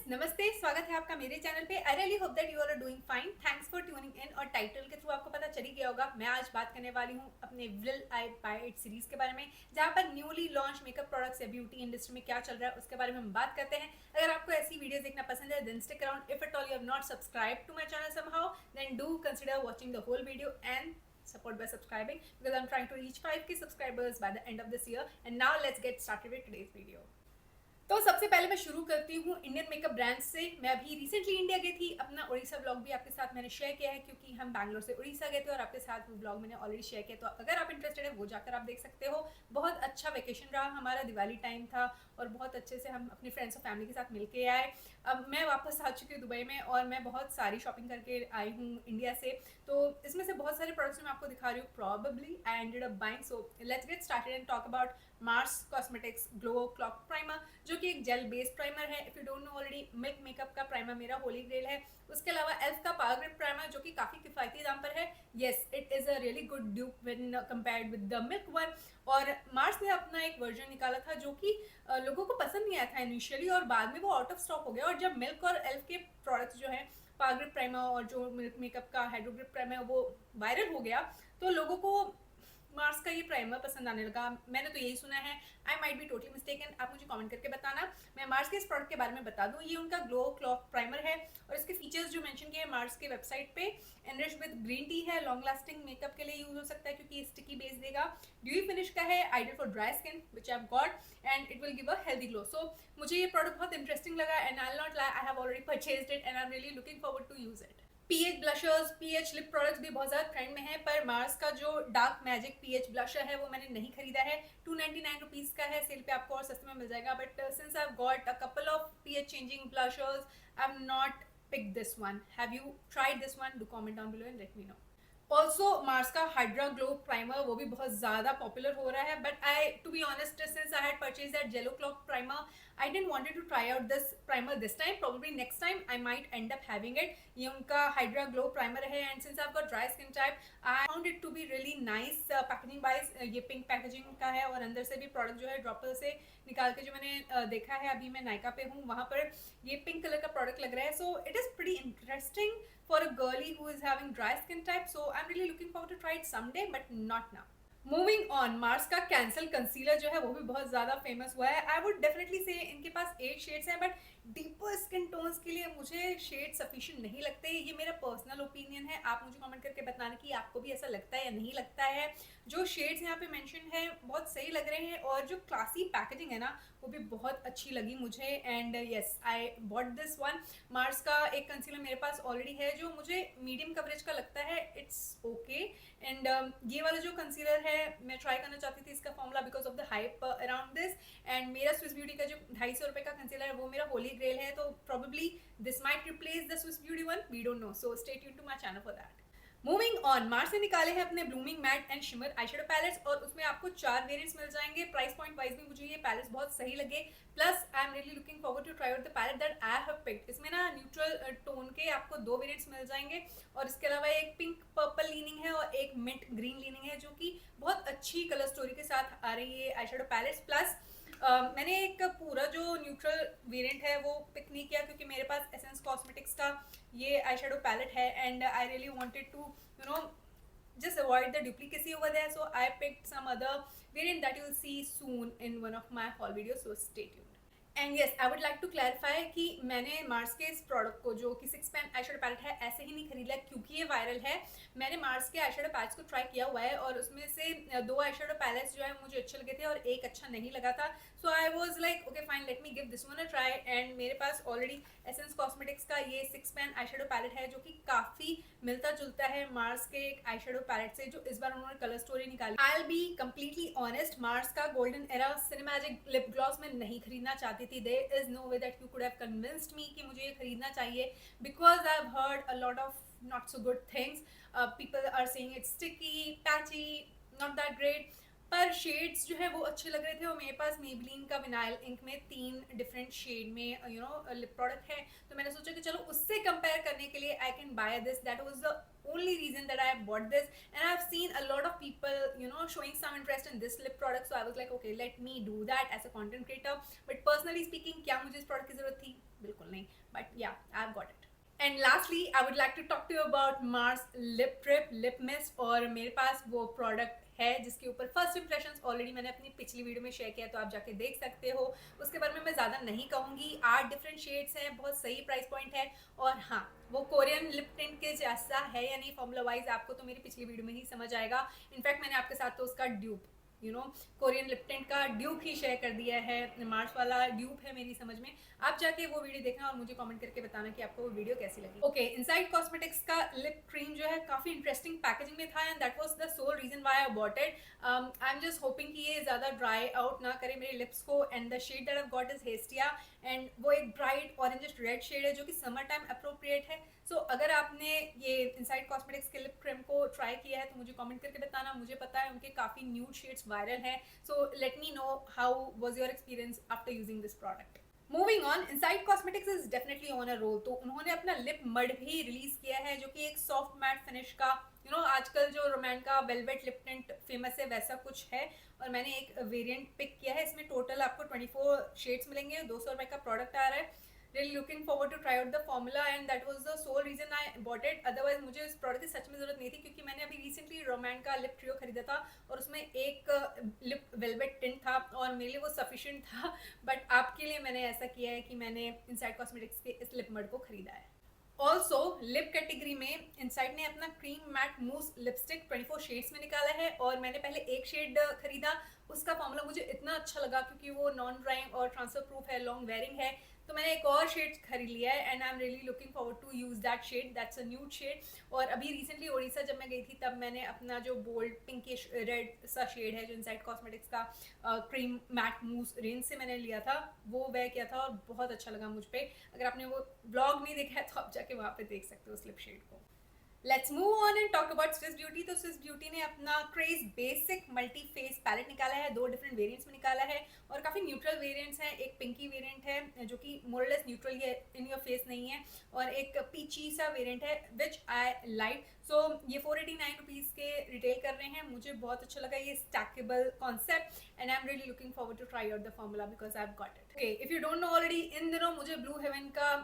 नमस्ते, स्वागत है आपका मेरे चैनल पे। I really hope that you are doing fine. Thanks for tuning in. और टाइटल के थ्रू आपको पता चल ही गया होगा, मैं आज बात करने वाली हूँ अपने will I buy it series के बारे में, जहाँ पर न्यूली लॉन्च मेकअप प्रोडक्ट्स या ब्यूटी इंडस्ट्री में क्या चल रहा है उसके बारे में हम बात करते हैं। अगर आपको ऐसी वीडियोस देखना पसंद है then stick around. If at all you have not subscribe to my channel somehow then do consider watching the whole video and support by subscribing because I'm trying to reach 5k subscribers by the end of this year. And now let's get started with today's video. तो सबसे पहले मैं शुरू करती हूँ Indian makeup brand से। मैं अभी रिसेंटली इंडिया गई थी, अपना उड़ीसा ब्लॉग भी आपके साथ मैंने शेयर किया है क्योंकि हम बैंगलोर से उड़ीसा गए थे और आपके साथ वो ब्लॉग मैंने ऑलरेडी शेयर किया। तो अगर आप इंटरेस्टेड है वो जाकर आप देख सकते हो। बहुत अच्छा वेकेशन रहा हमारा, दिवाली टाइम था और बहुत अच्छे से हम अपने फ्रेंड्स और फैमिली के साथ मिलके आए। अब मैं वापस आ चुकी हूँ दुबई में और मैं बहुत सारी शॉपिंग करके आई हूँ इंडिया से। तो इसमें से बहुत सारे प्रोडक्ट्स मैं आपको दिखा रही हूँ। Probably I ended up buying, so let's get started and talk about Mars cosmetics glow clock primer, जो कि एक जेल बेस्ड प्राइमर है। If you don't know already, milk makeup का प्राइमर मेरा होली ग्रेड है। उसके अलावा एल्फ का पावर ग्रिप प्राइमर जो कि काफी किफायती दाम पर है। Yes, it is a really good dupe when compared with the milk one. और मार्स ने अपना एक वर्जन निकाला था जो कि लोगों को पसंद नहीं आया था इनिशियली और बाद में वो आउट ऑफ स्टॉक हो गया। और जब मिल्क और एल्फ के प्रोडक्ट्स जो है पावर ग्रिप प्राइमर और जो मिल्क मेकअप का हाइड्रो ग्रिप प्राइमर वो वायरल हो गया तो लोगों को मार्स का ये प्राइमर पसंद आने लगा। मैंने तो यही सुना है, I might be totally mistaken, आप मुझे कमेंट करके बताना। मैं मार्स के इस प्रोडक्ट के बारे में बता दूं, ये उनका ग्लो क्लॉक प्राइमर है और इसके फीचर्स जो मेंशन किए हैं मार्स के वेबसाइट पे, एनरिच्ड विद ग्रीन टी है, लॉन्ग लास्टिंग मेकअप के लिए यूज हो सकता है क्योंकि स्टिकी बेस देगा, ड्यूई फिनिश का है, ideal for dry skin which I have got, and it will give a healthy glow. So मुझे ये प्रोडक्ट बहुत इंटरेस्टिंग लगा and I will not lie, I have already purchased it and I am really looking forward to use it. PH blushers, pH lip products भी बहुत ज़्यादा trend में है, पर मार्स का जो डार्क मैजिक पीएच ब्लशर है वो मैंने नहीं खरीदा है। 299 रुपीज़ का है, सेल पे आपको और सस्ते में मिल जाएगा। But since I have got a couple of pH changing Blusher's, I have not picked this one. Have you tried this one? Do comment down below and let me know. Also Mars का hydra glow primer वो भी बहुत ज़्यादा popular हो रहा है, but I to be honest since I had purchase that jello clock primer I didn't wanted to try out this primer this time. Probably next time I might end up having it. ये उनका hydra glow primer है and since I have got dry skin type I found it to be really nice packaging wise. ये pink packaging का है और अंदर से भी प्रोडक्ट जो है ड्रॉपर से निकाल के जो मैंने देखा है, अभी मैं नायका पे हूँ, वहाँ पर ये पिंक कलर का प्रोडक्ट लग रहा है। So it is pretty interesting for a girly who is having dry skin type, so I'm really looking forward to try it someday but not now. Moving on, Mars का cancel concealer जो है वो भी बहुत ज़्यादा famous हुआ है। I would definitely से इनके पास 8 शेड्स हैं, बट डीपर स्किन टोन्स के लिए मुझे शेड सफिशिएंट नहीं लगते। ये मेरा पर्सनल ओपिनियन है, आप मुझे कमेंट करके बताना कि आपको भी ऐसा लगता है या नहीं लगता है। जो शेड्स यहाँ पे मेंशन है बहुत सही लग रहे हैं और जो क्लासी पैकेजिंग है ना वो भी बहुत अच्छी लगी मुझे। And yes, I bought this one. Mars का एक कंसीलर मेरे पास ऑलरेडी है जो मुझे मीडियम कवरेज का लगता है, इट्स ओके। एंड ये वाला जो कंसीलर है मैं ट्राई करना चाहती थी इसका formula because of the hype around this. And मेरा स्विस ब्यूटी का जो 250 रुपये का कंसीलर है वो मेरा होली ग्रेल है, तो probably this might replace the Swiss beauty one, we don't know, so stay tuned to my channel for that. Moving on, Mars ने निकाले हैं अपने blooming matte and shimmer eyeshadow palettes और उसमें आपको 4 वेरिएंट्स मिल जाएंगे। प्राइस पॉइंट वाइज भी मुझे ये पैलेट्स बहुत सही लगे, plus I am really looking forward to try out the palette that I have picked. इसमें ना न्यूट्रल टोन के आपको 2 वेरिएंट्स मिल जाएंगे और इसके अलावा एक पिंक पर्पल लीनिंग है और एक मिंट ग्रीन लीनिंग है जो कि बहुत अच्छी कलर स्टोरी के साथ आ रही है आईशैडो पैलेट्स। प्लस मैंने एक पूरा जो न्यूट्रल वेरिएंट है वो पिक नहीं किया क्योंकि मेरे पास एसेंस कॉस्मेटिक्स का ये आईशैडो पैलेट है and I really wanted to you know just avoid the duplicacy over there, so I picked some other variant that you'll see soon in one of my haul videos, so stay tuned. And yes, I would like to clarify कि मैंने Mars के इस product को जो कि 6 pan eyeshadow palette है ऐसे ही नहीं खरीदा क्योंकि ये वायरल है। मैंने मार्स के आईशैडो पैलेट्स को ट्राई किया हुआ है और उसमें से 2 आईशैडो पैलेट्स जो है मुझे अच्छे लगे थे और एक अच्छा नहीं लगा था। So I was like okay fine, let me give this one a try. And मेरे पास ऑलरेडी एसेंस कॉस्मेटिक्स का ये 6 पैन आईशैडो पैलेट है जो कि काफ़ी मिलता जुलता है मार्स के एक आईशैडो पैलेट से जो इस बार उन्होंने कलर स्टोरी निकाली। I will be completely honest, Mars का golden era cinemagic lip gloss में नहीं खरीदना चाहती थी। There is no way that you could have convinced me कि मुझे ये खरीदना चाहिए because I've heard a lot of not so good things. People are saying it's sticky, patchy, not that great. पर शेड्स जो है वो अच्छे लग रहे थे, और मेरे पास मेबलिन का विनाइल इंक में 3 डिफरेंट शेड में लिप प्रोडक्ट है, तो मैंने सोचा कि चलो उससे कंपेयर करने के लिए I can by this. That was the only reason that I have bought this, and I've seen a lot of people showing some interest in this lip product, so I was like okay, let me do that as a content creator. But personally speaking, क्या मुझे इस product की जरूरत थी? बिल्कुल नहीं. But yeah, I've got it. And lastly I would like to talk to you about Mars lip trip lip mist. और मेरे पास वो प्रोडक्ट है जिसके ऊपर फर्स्ट इंप्रेशंस ऑलरेडी मैंने अपनी पिछली वीडियो में शेयर किया, तो आप जाके देख सकते हो. उसके बारे में मैं ज़्यादा नहीं कहूँगी. 8 डिफरेंट शेड्स हैं, बहुत सही प्राइस पॉइंट है. और हाँ, वो कोरियन लिप टिंट के जैसा है या नहीं फॉर्मूला वाइज आपको तो मेरी पिछली वीडियो में ही समझ आएगा. इनफैक्ट मैंने आपके साथ तो उसका ड्यूप कोरियन लिप टिंट का ड्यूप ही शेयर कर दिया है. मार्स वाला ड्यूप है मेरी समझ में. आप जाके वो वीडियो देखना और मुझे कमेंट करके बताना कि आपको वो वीडियो कैसी लगी. ओके, इनसाइड कॉस्मेटिक्स का लिप क्रीम जो है काफी इंटरेस्टिंग पैकेजिंग में था, and that was the sole reason why I bought it. I am just hoping कि ये ज्यादा ड्राई आउट ना करे मेरे लिप्स को. And the shade that I got is Hestia, and वो एक ब्राइट ऑरेंजिश रेड शेड है जो कि समर टाइम अप्रोप्रिएट है. सो अगर आपने ये इनसाइड कॉस्मेटिक्स के लिप क्रीम को ट्राई किया है तो मुझे कमेंट करके बताना. मुझे पता है उनके काफ़ी न्यूड शेड्स वायरल हैं, so let me know how was your experience after using this product. Moving on, Insight cosmetics is definitely on a roll. तो उन्होंने अपना लिप मड भी रिलीज किया है जो कि एक सॉफ्ट मैट फिनिश का आजकल जो रोमैन का वेलवेट लिप टिंट फेमस है वैसा कुछ है. और मैंने एक वेरिएंट पिक किया है. इसमें टोटल आपको 24 शेड्स मिलेंगे. 200 रुपये का प्रोडक्ट आ रहा है. really looking forward to try out the formula, and that was the sole reason I bought it. Otherwise मुझे इस प्रोडक्ट की सच में ज़रूरत नहीं थी, क्योंकि मैंने अभी रिसेंटली रोमैन का लिप ट्रियो खरीदा था और उसमें एक लिप वेलवेट टिंट था और मेरे लिए वो सफिशिएंट था. बट आपके लिए मैंने ऐसा किया है कि मैंने इनसाइड कॉस्मेटिक्स के इस लिप मड को खरीदा है. ऑल्सो लिप कैटेगरी में इनसाइड ने अपना क्रीम मैट मूस लिपस्टिक 24 शेड्स में निकाला है, और मैंने पहले एक शेड खरीदा. उसका फॉर्मूला मुझे इतना अच्छा लगा क्योंकि वो नॉन ड्राइंग और ट्रांसफर प्रूफ है, लॉन्ग वेयरिंग है. तो मैंने एक और शेड खरीद लिया है, and I am really looking forward to use that shade. That's a nude shade. और अभी रिसेंटली ओडिशा जब मैं गई थी तब मैंने अपना जो बोल्ड पिंकिश रेड सा शेड है जो इनसाइड कॉस्मेटिक्स का क्रीम मैट मूस रेंज से मैंने लिया था, वो वेयर किया था और बहुत अच्छा लगा मुझ पर. अगर आपने वो ब्लॉग नहीं देखा है तो आप जाके वहाँ पे देख सकते हो उस लिप शेड को. Let's move on and talk about Swiss beauty. तो स्विस ब्यूटी ने अपना craze basic multi face palette निकाला है. 2 डिफरेंट वेरिएंट्स में निकाला है और काफ़ी न्यूट्रल वेरिएंट्स हैं. एक पिंकी वेरिएंट है जो कि मोरलेस न्यूट्रल है, इन योर फेस नहीं है, और एक पीची सा वेरिएंट है विच आई लाइक. सो ये 489 रुपीज़ के रिटेल कर रहे हैं. मुझे बहुत अच्छा लगा ये stackable concept, and I am really looking forward to try out the formula because I have got it. Okay, if you don't know already, इन दिनों मुझे ब्लू हेवन का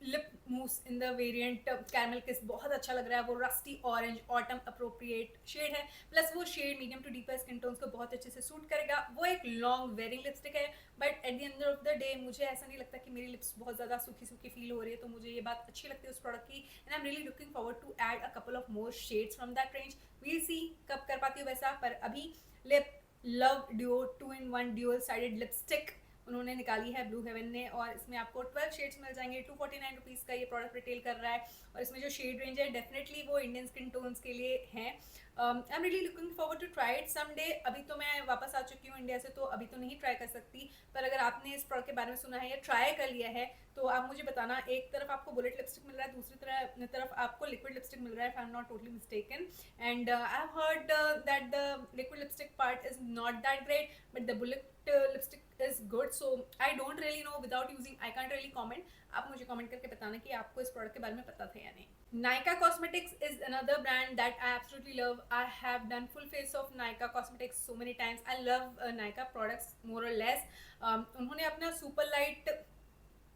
lip mousse in the variant caramel kiss बहुत अच्छा लग रहा है. वो rusty orange autumn appropriate shade है, प्लस वो shade medium to deeper skin tones को बहुत अच्छे से सूट करेगा. वो एक लॉन्ग वेयरिंग लिपस्टिक है, but at the end of the day मुझे ऐसा नहीं लगता कि मेरी लिप्स बहुत ज़्यादा सूखी सूखी फील हो रही है. तो मुझे ये बात अच्छी लगती है उस प्रोडक्ट की, and I am really looking forward to add a couple of more shades from that range. We'll see कब कर पाती हूँ वैसा. पर अभी lip love duo 2-in-1 dual sided lipstick उन्होंने निकाली है ब्लू हेवन ने, और इसमें आपको 12 शेड्स मिल जाएंगे. 249 रुपीज़ का ये प्रोडक्ट रिटेल कर रहा है, और इसमें जो शेड रेंज है डेफिनेटली वो इंडियन स्किन टोन्स के लिए हैं. I am really looking forward to try it some day. अभी तो मैं वापस आ चुकी हूँ इंडिया से, तो अभी तो नहीं ट्राई कर सकती. पर अगर आपने इस प्रोडक्ट के बारे में सुना है या ट्राई कर लिया है तो आप मुझे बताना. एक तरफ आपको बुलेट लिपस्टिक मिल रहा है, दूसरी तरफ आपको लिक्विड लिपस्टिक मिल रहा है, if I am not totally mistaken. And I have heard that the liquid lipstick part is not that great, but the bullet lipstick is good. So I don't really know, without using I can't really comment. आप मुझे comment करके बताना कि आपको इस product के बारे में पता था या नहीं. Nykaa Cosmetics is another brand that I absolutely love. I have done full face of Nykaa Cosmetics so many times. I love Nykaa products more or less. उन्होंने अपना सुपर लाइट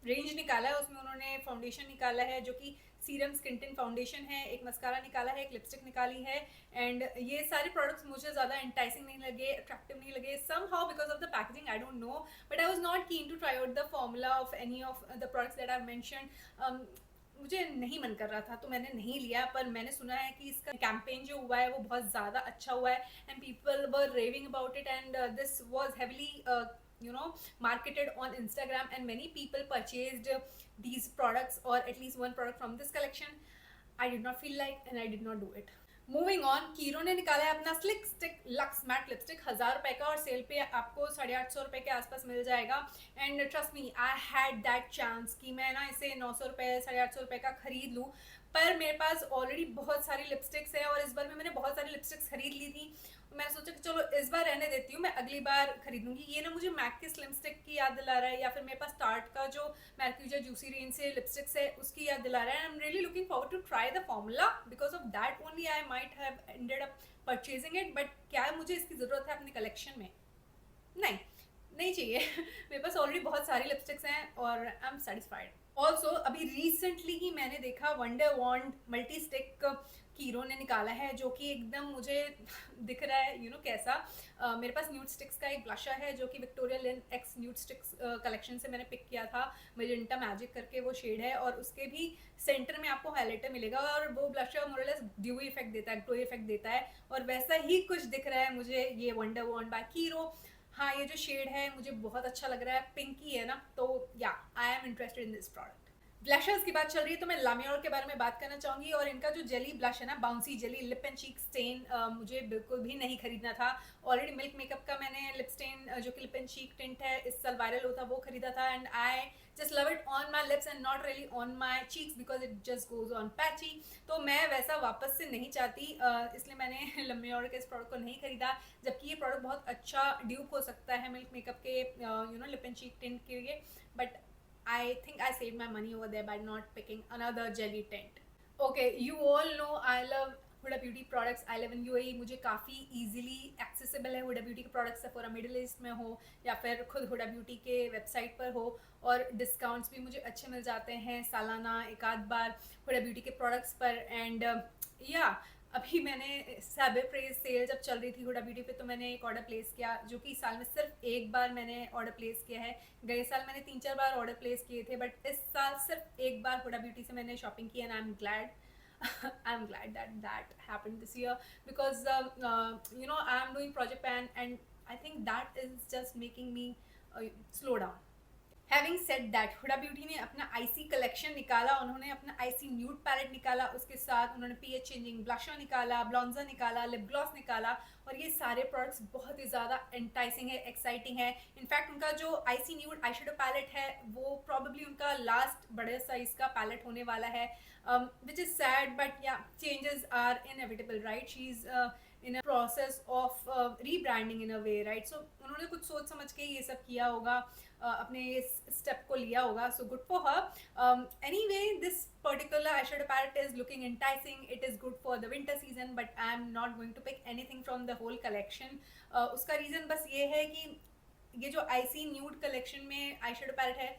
रेंज निकाला है. उसमें उन्होंने फाउंडेशन निकाला है जो कि सीरम स्किन टिन फाउंडेशन है, एक मस्कारा निकाला है, एक लिपस्टिक निकाली है. एंड ये सारे प्रोडक्ट्स मुझे ज़्यादा इंटाइसिंग नहीं लगे, अट्रैक्टिव नहीं लगे. Somehow because of the packaging, I don't know, but I was not keen to try out the formula of any of the products that I mention. मुझे नहीं मन कर रहा था तो मैंने नहीं लिया. पर मैंने सुना है कि इसका कैंपेन जो हुआ है वो बहुत ज़्यादा अच्छा हुआ है, and people were raving about it, and this was heavily marketed on Instagram, and many people purchased these products, or at least one product from this collection. I did not feel like, and I did not do it. Moving on, Kiro ने निकाला है अपना slick stick lux matte lipstick 1000 रुपये का, और cell पे आपको 850 रुपये के आसपास मिल जाएगा. And trust me, I had that chance कि मैं ना इसे 900 रुपये 850 रुपये का खरीद लूँ. पर मेरे पास ऑलरेडी बहुत सारी लिपस्टिक्स है, और इस बार में मैंने बहुत सारी लिपस्टिक्स खरीद ली थी. मैंने सोचा कि चलो इस बार रहने देती हूँ, मैं अगली बार खरीदूंगी। ये ना मुझे मैक के स्लिम स्टिक की याद दिला रहा है, या फिर मेरे पास टार्ट का जो मैर्क्यूजा जूसी रेंज से लिपस्टिक्स है उसकी याद दिला रहा है। I am really looking forward to try the formula, because of that only I might have ended up purchasing it. But क्या मुझे इसकी ज़रूरत है अपने कलेक्शन में? नहीं, नहीं चाहिए। मेरे पास ऑलरेडी बहुत सारी लिपस्टिक्स हैं और आई एम सेटिस्फाइड। ऑल्सो अभी रिसेंटली ही मैंने देखा वंडर वॉन्ड मल्टी स्टिक कीरो ने निकाला है, जो कि एकदम मुझे दिख रहा है कैसा। मेरे पास न्यूड स्टिक्स का एक ब्लशर है जो कि विक्टोरिया लिन एक्स न्यूड स्टिक्स कलेक्शन से मैंने पिक किया था। मेजेंटा मैजिक करके वो शेड है, और उसके भी सेंटर में आपको हाइलाइटर मिलेगा, और वो ब्लशर मोरलेस ड्यूई इफेक्ट देता है, ग्लो इफेक्ट देता है, और वैसा ही कुछ दिख रहा है मुझे ये वंडर वॉन्ड बाय कीरो। हाँ, ये जो शेड है मुझे बहुत अच्छा लग रहा है, पिंकी है ना, तो या I am interested in this product. Blusher's की बात चल रही है तो मैं लामियोर के बारे में बात करना चाहूँगी, और इनका जो जेली ब्लश है ना, bouncy jelly lip and cheek stain, मुझे बिल्कुल भी नहीं खरीदना था। ऑलरेडी मिल्क मेकअप का मैंने लिप स्टेन जो कि लिप एंड चीक टिंट है, इस साल वायरल होता, वो खरीदा था, and I just love it on my lips and not really on my cheeks because it just goes on patchy. तो मैं वैसा वापस से नहीं चाहती, इसलिए मैंने लामियोर के इस प्रोडक्ट को नहीं खरीदा, जबकि ये प्रोडक्ट बहुत अच्छा ड्यूप हो सकता है मिल्क मेकअप के लिप एंड चीक टिंट के लिए। But I think I saved my money over there by not picking another jelly tint. Okay, you all know I love Huda Beauty products. I live in UAE. मुझे काफ़ी easily accessible है Huda Beauty के products, Sephora middle east में हो या फिर खुद Huda Beauty के वेबसाइट पर हो, और डिस्काउंट्स भी मुझे अच्छे मिल जाते हैं सालाना एक आध बार Huda Beauty के products पर। एंड या अभी मैंने साइबर प्रेज सेल जब चल रही थी हुडा ब्यूटी पे, तो मैंने एक ऑर्डर प्लेस किया, जो कि साल में सिर्फ एक बार मैंने ऑर्डर प्लेस किया है। गए साल मैंने 3-4 बार ऑर्डर प्लेस किए थे, बट इस साल सिर्फ एक बार हुडा ब्यूटी से मैंने शॉपिंग की, and I am glad I'm glad that happened this year, because I am doing Project Pan, and I think that is just making me slow down. Having said that, Huda beauty ने अपना IC collection निकाला, उन्होंने अपना IC nude palette निकाला, उसके साथ उन्होंने pH changing blusher निकाला, ब्लॉन्जर निकाला, लिप ग्लॉस निकाला, और ये सारे प्रोडक्ट्स बहुत ही ज़्यादा एंटाइसिंग है, एक्साइटिंग है। इनफैक्ट उनका जो icy nude eyeshadow palette है वो प्रॉब्ली उनका लास्ट बड़े साइज का पैलेट होने वाला है, which is sad, but yeah changes are inevitable, right. She is in a process of rebranding in a way, right. So उन्होंने कुछ सोच समझ के ये सब किया होगा, अपने इस स्टेप को लिया होगा, so good for her. Anyway, this particular eyeshadow palette is looking enticing. It is good for the winter season, but I am not going to pick anything from the whole collection. उसका reason बस ये है कि ये जो icy nude collection में eyeshadow palette है,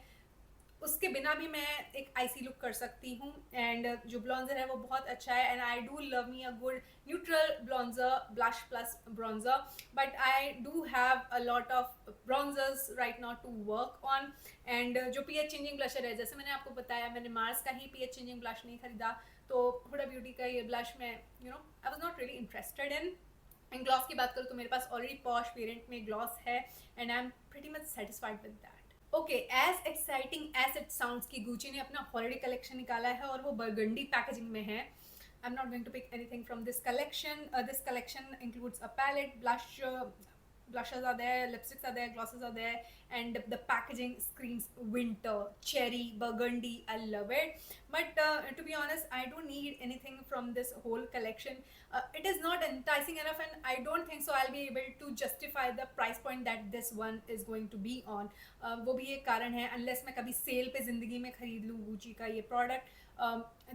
उसके बिना भी मैं एक आईसी लुक कर सकती हूँ, एंड जो ब्लॉन्जर है वो बहुत अच्छा है, and I do love me a good neutral bronzer blush plus bronzer, but I do have a lot of bronzers right now to work on. And जो पीएच चेंजिंग ब्लशर है, जैसे मैंने आपको बताया, मैंने मार्स का ही पीएच चेंजिंग ब्लश नहीं खरीदा, तो हुडा ब्यूटी का ये ब्लश में I was not really interested in. And gloss की बात करूँ तो मेरे पास ऑलरेडी पॉश वेरिएंट में ग्लॉस है, and I am pretty much satisfied with that. Okay, as exciting as it sounds की गुची ने अपना हॉलिडे कलेक्शन निकाला है, और वो बर्गंडी पैकेजिंग में है। I am not going to pick anything from this collection. This collection includes a palette, blushes are there, lipsticks are there, glosses are there, and the packaging screams winter, cherry, burgundy. I love it. But to be honest, I don't need anything from this whole collection. It is not enticing enough, and I don't think so I'll be able to justify the price point that this one is going to be on. वो भी एक कारण है, unless मैं कभी cell पे ज़िंदगी में खरीद लूँ गुची का ये प्रोडक्ट,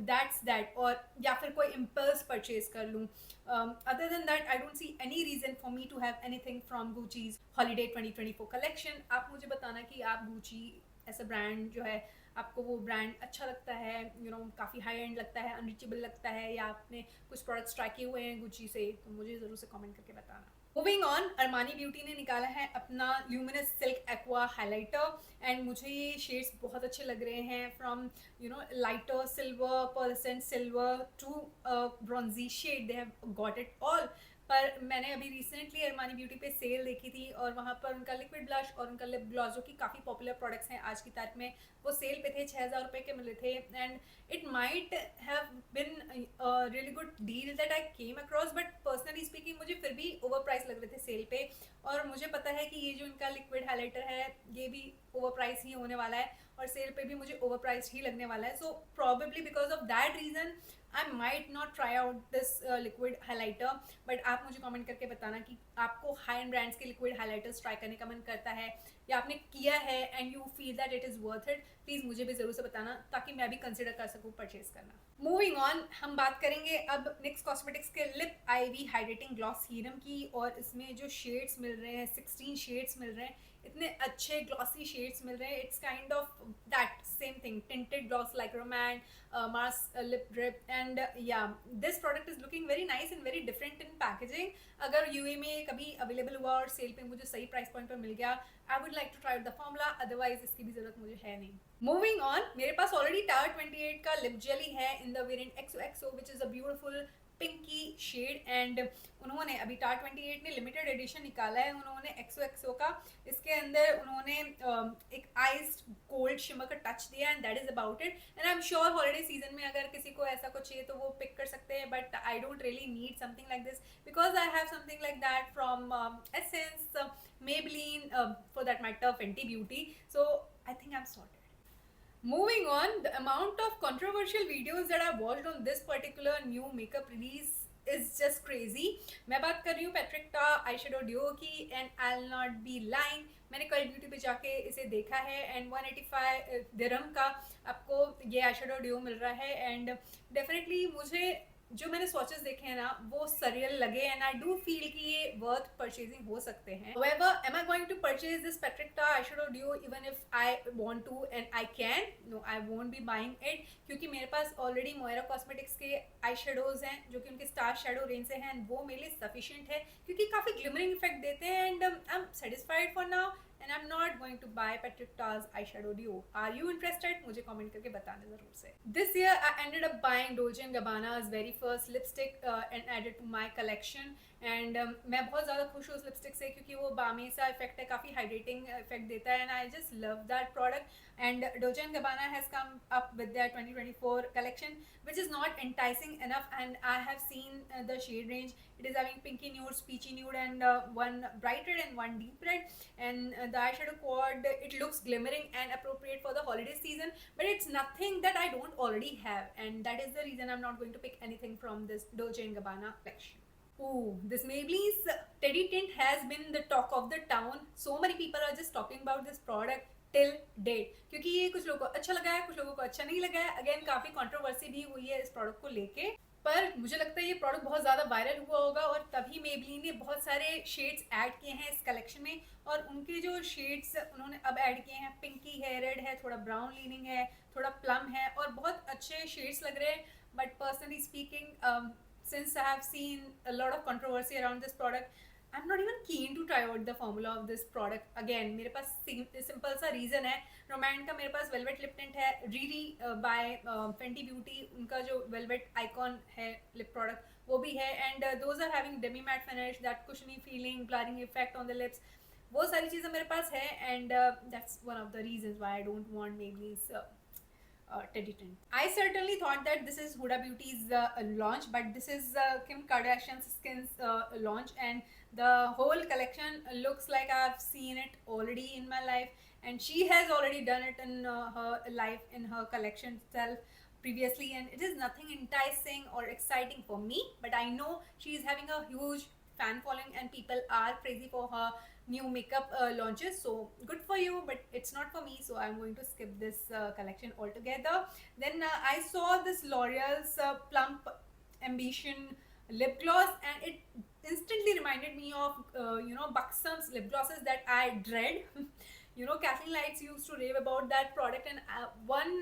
दैट्स दैट, और या फिर कोई इम्पल्स परचेज कर लूँ। Other than that I don't see any reason for me to have anything from Gucci's holiday 2024 collection. आप मुझे बताना कि आप गुची ऐसा ब्रांड जो है, आपको वो ब्रांड अच्छा लगता है, काफ़ी हाई एंड लगता है, अनरीचेबल लगता है, या आपने कुछ प्रोडक्ट्स ट्राई किए हुए हैं गुची से, तो मुझे ज़रूर से कमेंट करके बताना। मूविंग ऑन, अरमानी ब्यूटी ने निकाला है अपना luminous silk aqua highlighter, and मुझे ये शेड्स बहुत अच्छे लग रहे हैं, from lighter silver, percent silver to bronzy shade, they have got it all. पर मैंने अभी रिसेंटली अरमानी ब्यूटी पे सेल देखी थी, और वहाँ पर उनका लिक्विड ब्लश और उनका लिप ग्लॉस, जो कि काफ़ी पॉपुलर प्रोडक्ट्स हैं आज की तारीख में, वो सेल पे थे, 6,000 रुपये के मिले थे, and it might have been really good deal that I came across, but personally speaking मुझे फिर भी ओवर प्राइस लग रहे थे सेल पे। और मुझे पता है कि ये जो इनका लिक्विड हाइलाइटर है, ये भी ओवर प्राइस ही होने वाला है और सेल पे भी मुझे ओवर प्राइस ही लगने वाला है. So probably because of that reason I might not try out this liquid highlighter. But आप मुझे कमेंट करके बताना कि आपको हाई एंड ब्रांड्स के लिक्विड हाईलाइटर्स ट्राई करने का मन करता है या आपने किया है and you feel that it is worth it. Please मुझे भी ज़रूर से बताना ताकि मैं भी कंसिडर कर सकूँ परचेज करना. मूविंग ऑन, हम बात करेंगे अब NYX कॉस्मेटिक्स के lip IV hydrating gloss serum की. और इसमें जो शेड्स मिल रहे हैं 16 शेड्स मिल रहे हैं, इतने अच्छे ग्लॉसी शेड्स मिल रहे हैं. It's kind of that same thing, tinted gloss like romance, Mars lip drip, and yeah, this product is looking very nice and very different in packaging. अगर यूए में कभी अवेलेबल हुआ और सेल पे मुझे सही प्राइस पॉइंट पर मिल गया, I would like to try the formula, otherwise इसकी भी जरूरत मुझे है नहीं. मूविंग ऑन, मेरे पास ऑलरेडी टावर 28 का लिप जेली है in the variant XOXO which is a beautiful pinky shade. And उन्होंने अभी टार 28 ने लिमिटेड एडिशन निकाला है उन्होंने XOXO का. इसके अंदर उन्होंने एक आइस्ड गोल्ड शिमर का टच दिया and that is about it. And I am sure holiday season में अगर किसी को ऐसा कुछ चाहिए तो वो पिक कर सकते हैं. But I don't really need something like this because I have something like that from Essence, Maybelline, for that matter Fenty Beauty. So I think I'm sorted. Moving on, the amount of controversial videos that I've watched on this particular new makeup release is just crazy. मैं बात कर रही हूँ Patrick eye shadow duo की and I will not be lying. मैंने कल beauty पे जाके इसे देखा है एंड 185 दिरहम का आपको ये आई शेडो ड्यूओ मिल रहा है. एंड डेफिनेटली मुझे जो मैंने स्वॉचेस देखे हैं ना वो सरियल लगे एंड आई डू फील कि ये वर्थ परचेजिंग हो सकते हैं. However, am I going to purchase this Patrick eyeshadow duo even if I want to and I can? No, I won't be buying it क्योंकि मेरे पास already Moira cosmetics के eye shadows हैं जो कि उनके स्टार शेडो रेंज से हैं. वो मेरे लिए सफिशिएंट है क्योंकि काफ़ी ग्लिमरिंग इफेक्ट देते हैं and I am satisfied for now and I'm not going to buy Patrick Ta's eyeshadow duo. Are you interested? मुझे comment करके बताना ज़रूर से. This year I ended up buying Dolce & Gabbana's very first lipstick and added to my collection. And मैं बहुत ज़्यादा खुश हूँ उस लिपस्टिक से क्योंकि वो बामी सा इफेक्ट है, काफ़ी हाइड्रेटिंग इफेक्ट देता है and I just love that product. And Dolce & Gabbana has come up with their 2024 collection which is not enticing enough and I have seen the shade range. It is having pinky nude, peachy nude and one bright red and one deep red. And the eyeshadow quad, it looks glimmering and appropriate for the holiday season but it's nothing that I don't already have and that is the reason I'm not going to pick anything from this Dolce & Gabbana collection. Ooh, this Maybelline's Teddy Tint has been the talk of the town. So many people are just talking about this product till date क्योंकि ये कुछ लोगों को अच्छा लगा है, कुछ लोगों को अच्छा नहीं लगा है. अगेन काफ़ी कंट्रोवर्सी भी हुई है इस प्रोडक्ट को लेके पर मुझे लगता है ये प्रोडक्ट बहुत ज़्यादा वायरल हुआ होगा और तभी Maybelline ने बहुत सारे शेड्स ऐड किए हैं इस कलेक्शन में. और उनके जो शेड्स उन्होंने अब ऐड किए हैं, पिंकी है, रेड है, थोड़ा ब्राउन लीनिंग है, थोड़ा प्लम है और बहुत अच्छे शेड्स लग रहे हैं. But personally speaking since I have seen a lot of controversy around this product, I'm not even keen to try out the formula of this product. Again, मेरे पास सिंपल सा रीज़न है. रोमैन का मेरे पास velvet lip tint है, Riri by Fenty Beauty, उनका जो velvet icon है लिप प्रोडक्ट वो भी है and those are having demi matte finish, that cushiony feeling, blurring effect on the lips. वो सारी चीज़ें मेरे पास है and that's one of the reasons why I don't want Maybelline's Teddy Tint. I certainly thought that this is Huda Beauty's launch, but this is Kim Kardashian's Skin's launch, and the whole collection looks like I've seen it already in my life, and she has already done it in her life in her collection itself previously, and it is nothing enticing or exciting for me. But I know she is having a huge fan following, and people are crazy for her new makeup launches, so good for you but it's not for me, so I'm going to skip this collection altogether. Then I saw this L'Oreal's Plump Ambition lip gloss and it instantly reminded me of Buxom's lip glosses that I dread. Kathleen Lights used to rave about that product and one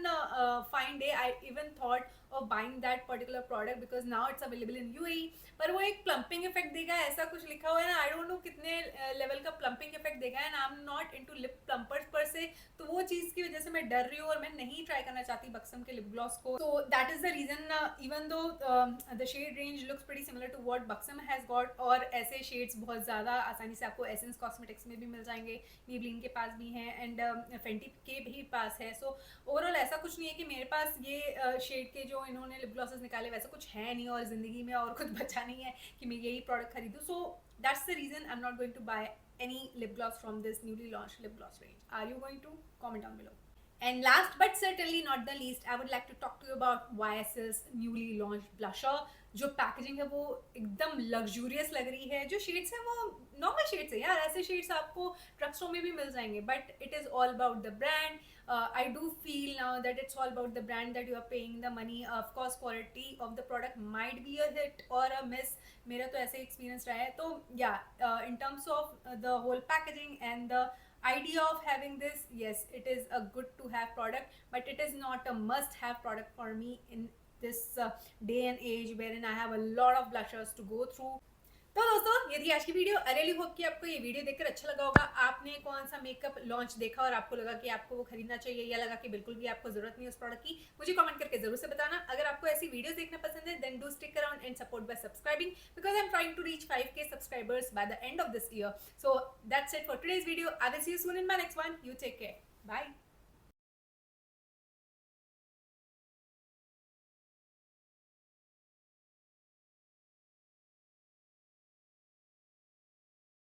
fine day I even thought of buying that particular product because now it's available in UAE. पर वो एक plumping effect देगा ऐसा कुछ लिखा हुआ है ना, आई डोंट नो कितने लेवल का प्लम्पिंग इफेक्ट देगा and I am not into lip plumpers पर से, तो वो चीज़ की वजह से मैं डर रही हूँ और मैं नहीं ट्राई करना चाहती बक्सम के लिप ग्लॉस को. तो that is the reason even though the shade range looks pretty similar to what Buxom has got और ऐसे शेड्स बहुत ज़्यादा आसानी से आपको एसेंस कॉस्मेटिक्स में भी मिल जाएंगे, Maybelline के पास भी हैं एंड फेंटी के भी पास है. सो ओवरऑल ऐसा कुछ नहीं है कि मेरे पास ये शेड के जो इन्होंने लिप ग्लॉसेस निकाले वैसा कुछ है नहीं और ज़िंदगी में और कुछ बचा नहीं है कि मैं यही प्रोडक्ट खरीदूँ. So that's the reason I am not going to buy any lip gloss from this newly launched lip gloss range? Are you going to? Comment down below. And last but certainly not the least, I would like to talk to you about YSL's newly launched blusher. जो packaging है वो एकदम luxurious लग रही है. जो shades हैं वो नॉर्मल शेड्स है यार, ऐसे शेड्स आपको ड्रग स्टोर में भी मिल जाएंगे, but it is all about the brand. I do feel now that it's all about the brand that you are paying the money. Of course, quality of the product might be a hit or a miss. मेरा तो ऐसे experience रहा है. तो in terms of the whole packaging and the idea of having this, yes, it is a good to have product, but it is not a must have product for me in this day and age wherein I have a lot of blushers to go through. तो दोस्तों, ये थी आज की video. आई really hope कि आपको ये video देखकर अच्छा लगा होगा. आपने कौन सा मेकअप लॉन्च देखा और आपको लगा कि आपको वो खरीदना चाहिए, या लगा कि बिल्कुल भी आपको जरूरत नहीं है उस प्रोडक्ट की, मुझे कमेंट करके जरूर से बताना. अगर आपको ऐसी वीडियोस देखना पसंद है, then do stick around and support by subscribing, because I am trying to reach 5K subscribers by the end of this year. So that's it for today's video. I will see you soon in my next one. You take care. Bye.